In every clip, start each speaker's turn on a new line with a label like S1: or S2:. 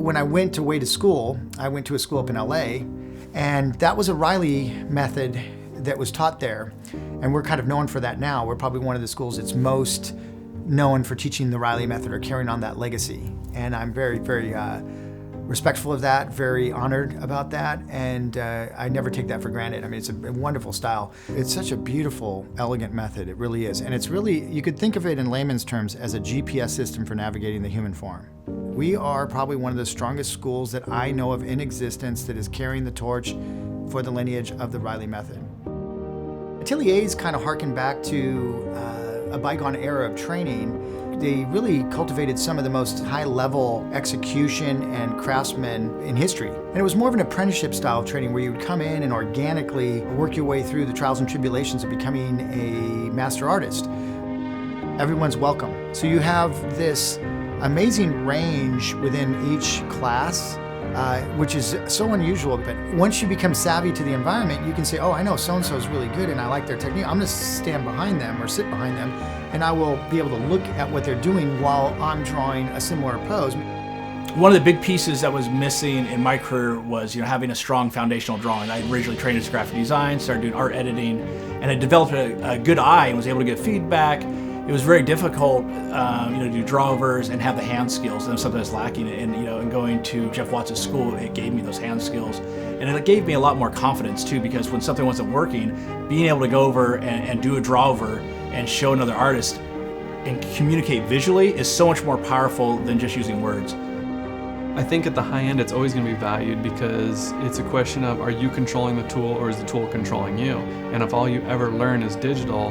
S1: when I went away to school, I went to a school up in LA, and that was a Riley method that was taught there. And we're kind of known for that now. We're probably one of the schools that's most known for teaching the Riley method or carrying on that legacy. And I'm very, very respectful of that, very honored about that, and I never take that for granted. I mean, it's a wonderful style. It's such a beautiful, elegant method, it really is. And it's really, you could think of it in layman's terms as a GPS system for navigating the human form. We are probably one of the strongest schools that I know of in existence that is carrying the torch for the lineage of the Riley method. Ateliers kind of harken back to a bygone era of training. They really cultivated some of the most high-level execution and craftsmen in history. And it was more of an apprenticeship style of training where you would come in and organically work your way through the trials and tribulations of becoming a master artist. Everyone's welcome. So you have this amazing range within each class, which is so unusual. But once you become savvy to the environment, you can say, oh, I know so-and-so is really good and I like their technique. I'm gonna stand behind them or sit behind them, and I will be able to look at what they're doing while I'm drawing a similar pose.
S2: One of the big pieces that was missing in my career was, having a strong foundational drawing. I originally trained as graphic design, started doing art editing, and I developed a good eye and was able to get feedback. It was very difficult, to do drawovers and have the hand skills. That was something that's lacking. And going to Jeff Watts' school, it gave me those hand skills, and it gave me a lot more confidence too. Because when something wasn't working, being able to go over and do a drawover and show another artist and communicate visually is so much more powerful than just using words.
S3: I think at the high end, it's always going to be valued because it's a question of, are you controlling the tool or is the tool controlling you? And if all you ever learn is digital,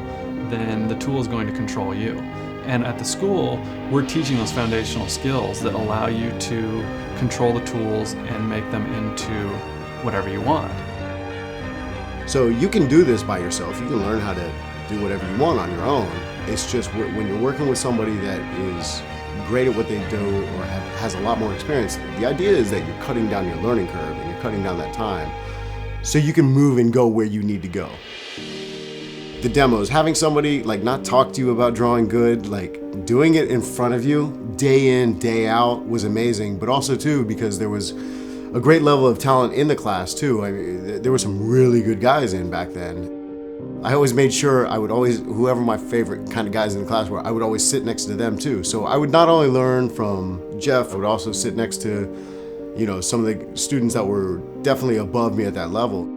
S3: then the tool is going to control you. And at the school, we're teaching those foundational skills that allow you to control the tools and make them into whatever you want.
S4: So you can do this by yourself. You can learn how to do whatever you want on your own. It's just when you're working with somebody that is great at what they do or has a lot more experience, the idea is that you're cutting down your learning curve and you're cutting down that time so you can move and go where you need to go. The demos, having somebody not talk to you about drawing good, doing it in front of you day in, day out was amazing, but also too because there was a great level of talent in the class too. I mean, there were some really good guys in back then. I always made sure whoever my favorite kind of guys in the class were, I would always sit next to them too. So I would not only learn from Jeff, I would also sit next to, some of the students that were definitely above me at that level.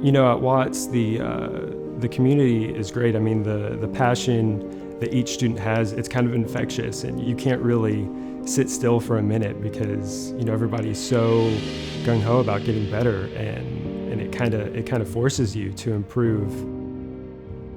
S5: At Watts, the community is great. I mean, the passion that each student has, it's kind of infectious, and you can't really sit still for a minute because everybody's so gung-ho about getting better, and it kind of forces you to improve.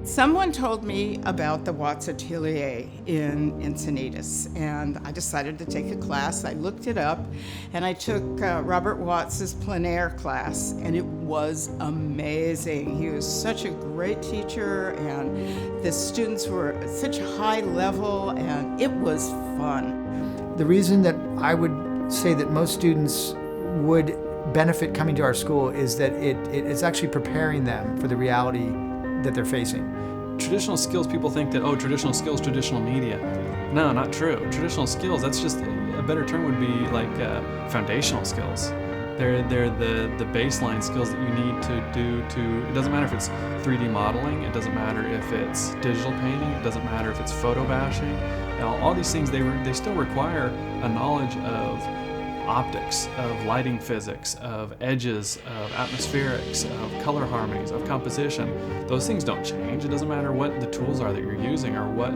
S6: Someone told me about the Watts Atelier in Encinitas, and I decided to take a class. I looked it up, and I took Robert Watts' plein air class, and it was amazing. He was such a great teacher, and the students were at such a high level, and it was fun.
S1: The reason that I would say that most students would benefit coming to our school is that it's actually preparing them for the reality that they're facing.
S3: Traditional skills, people think that, traditional skills, traditional media. No, not true. Traditional skills, that's just, a better term would be foundational skills. They're the baseline skills that you need to do it doesn't matter if it's 3D modeling, it doesn't matter if it's digital painting, it doesn't matter if it's photo bashing. All these things, they still require a knowledge of optics, of lighting physics, of edges, of atmospherics, of color harmonies, of composition. Those things don't change. It doesn't matter what the tools are that you're using or what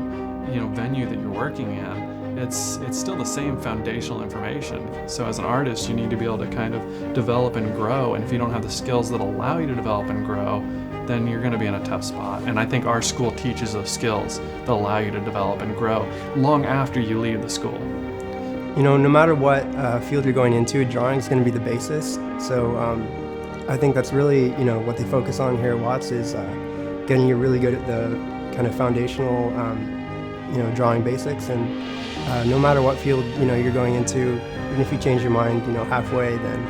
S3: venue that you're working in. It's still the same foundational information. So as an artist, you need to be able to kind of develop and grow, and if you don't have the skills that allow you to develop and grow, then you're going to be in a tough spot. And I think our school teaches those skills that allow you to develop and grow long after you leave the school.
S7: No matter what field you're going into, drawing is going to be the basis. So I think that's really, what they focus on here at Watts is getting you really good at the kind of foundational, drawing basics. And no matter what field, you're going into, even if you change your mind, halfway, then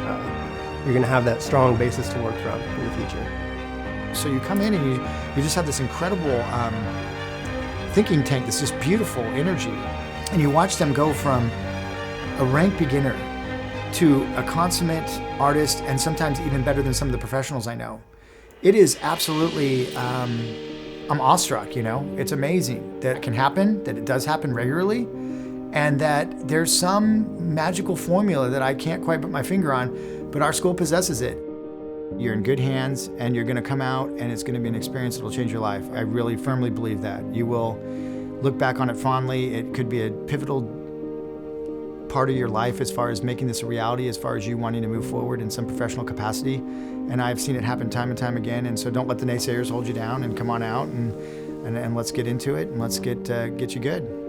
S7: you're going to have that strong basis to work from in the future.
S1: So you come in and you just have this incredible thinking tank, this beautiful energy, and you watch them go from a rank beginner to a consummate artist, and sometimes even better than some of the professionals I know. It is absolutely, I'm awestruck, you know? It's amazing that it can happen, that it does happen regularly, and that there's some magical formula that I can't quite put my finger on, but our school possesses it. You're in good hands, and you're gonna come out, and it's gonna be an experience that'll change your life. I really firmly believe that. You will look back on it fondly. It could be a pivotal part of your life as far as making this a reality, as far as you wanting to move forward in some professional capacity. And I've seen it happen time and time again. And so don't let the naysayers hold you down, and come on out and let's get into it, and let's get you good.